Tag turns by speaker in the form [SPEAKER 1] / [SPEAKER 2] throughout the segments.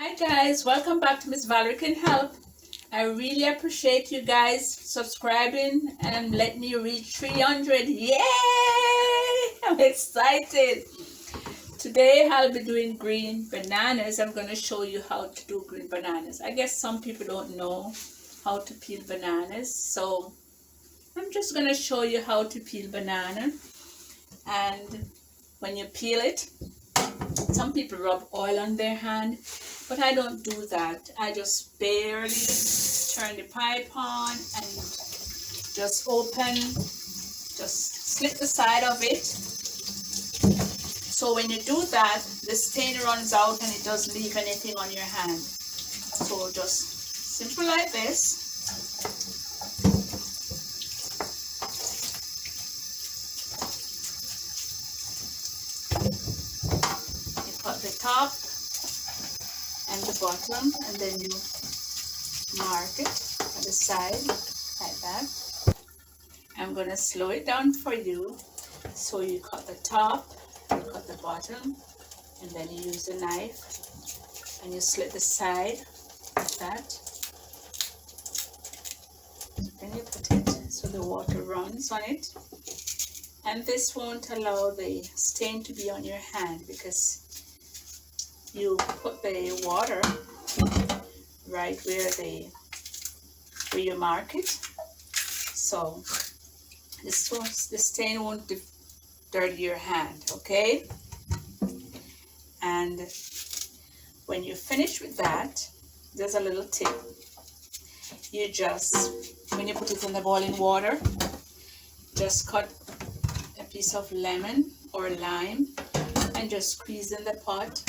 [SPEAKER 1] Hi guys, welcome back to Miss Valerie Can Help. I really appreciate you guys subscribing and let me reach 300. Yay! I'm excited. Today I'll be doing green bananas. I'm going to show you how to do green bananas. I guess some people don't know how to peel bananas, so I'm just going to show you how to peel banana. And when you peel it, some people rub oil on their hand, but I don't do that. I just barely turn the pipe on and just open, just slit the side of it. So when you do that, the stain runs out and it doesn't leave anything on your hand. So just simple like this. You cut the top and the bottom, and then you mark it on the side like that. I'm going to slow it down for you. So you cut the top, you cut the bottom, and then you use a knife and you slit the side like that. Then you put it so the water runs on it. And this won't allow the stain to be on your hand because you put the water right where you mark it. So the stain won't dirty your hand, okay? And when you finish with that, there's a little tip. You just, when you put it in the boiling water, just cut a piece of lemon or lime and just squeeze in the pot,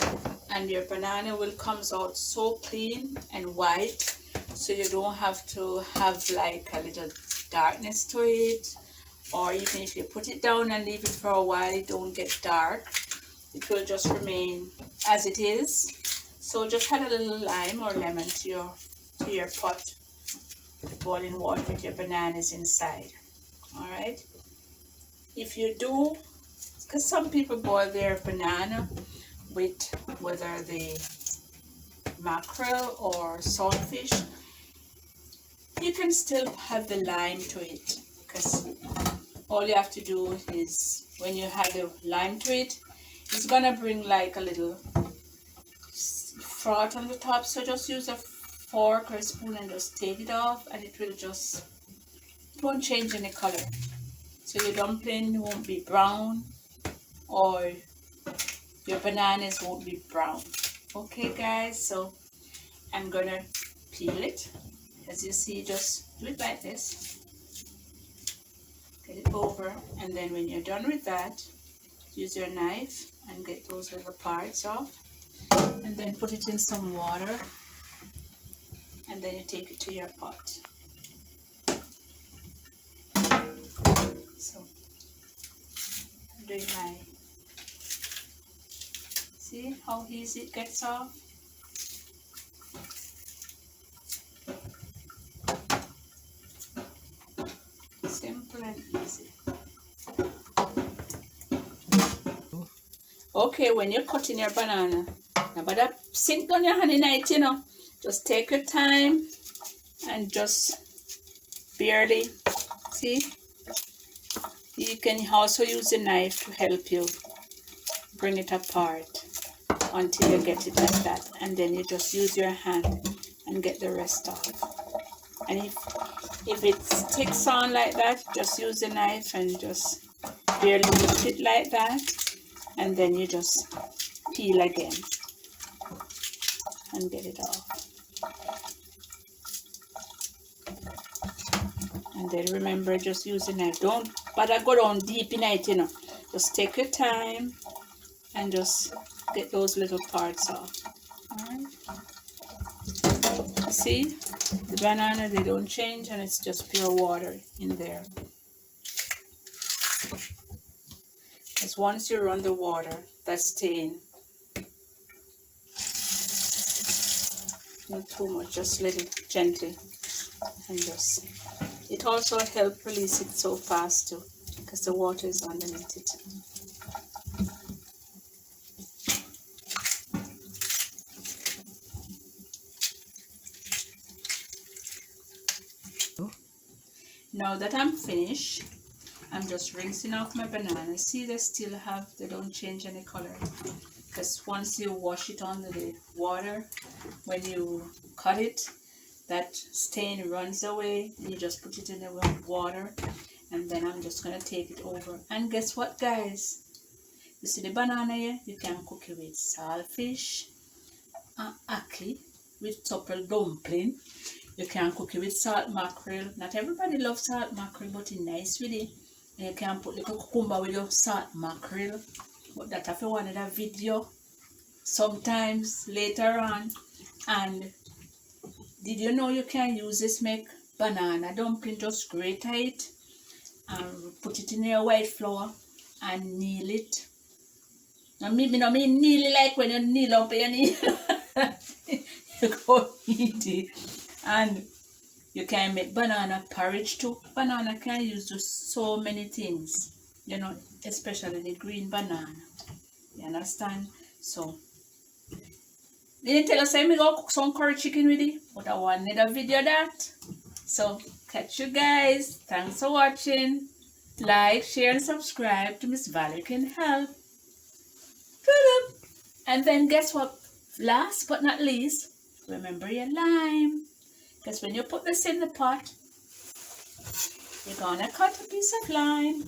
[SPEAKER 1] and your banana will come out so clean and white, so you don't have to have like a little darkness to it. Or even if you put it down and leave it for a while, it don't get dark. It will just remain as it is. So just add a little lime or lemon to your pot, boiling water with your bananas inside. All right. If you do, because some people boil their banana with whether the mackerel or saltfish, you can still have the lime to it, because all you have to do is when you add the lime to it, it's gonna bring like a little froth on the top. So just use a fork or a spoon and just take it off, and it won't change any color. So your dumpling won't be brown or your bananas won't be brown. Okay guys, so I'm gonna peel it. As you see, just do it like this. Get it over, and then when you're done with that, use your knife and get those little parts off, and then put it in some water, and then you take it to your pot. So I'm doing see how easy it gets off? Simple and easy. Okay, when you're cutting your banana, now but that sink down your hand in it, just take your time and just barely, see? You can also use a knife to help you bring it apart until you get it like that, and then you just use your hand and get the rest off. And if it sticks on like that, just use a knife and just barely lift it like that, and then you just peel again and get it off. And then remember, just use a knife. Don't bother go down deep in it, Just take your time and just get those little parts off. Alright. See, the banana, they don't change, and it's just pure water in there. Because once you run the water, that stain, not too much, just little gently, and just, it also helps release it so fast too, because the water is underneath it. Now that I'm finished, I'm just rinsing off my banana. See, they don't change any color. Because once you wash it under the water, when you cut it, that stain runs away. And you just put it in the water, and then I'm just gonna take it over. And guess what, guys? You see the banana here? You can cook it with saltfish and ackee, with truffle dumpling. You can cook it with salt mackerel. Not everybody loves salt mackerel, but it's nice with it. And you can put little cucumber with your salt mackerel. But that if you wanted a video sometimes later on. And did you know you can use this make banana dumpling? Just grate it and put it in your white flour and knead it. I mean knead it like when you knead up your knee. You go eat it. And you can make banana porridge too. Banana can use to so many things, you know, especially the green banana. You understand? So, didn't tell us I'm gonna cook some curry chicken with it, but I want another video that. So, catch you guys. Thanks for watching. Like, share, and subscribe to Miss Valrie Can Help. And then guess what? Last but not least, remember your lime. Because when you put this in the pot, you're gonna cut a piece of lime.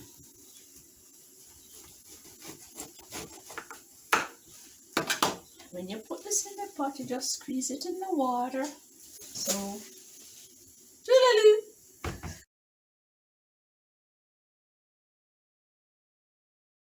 [SPEAKER 1] When you put this in the pot, you just squeeze it in the water. So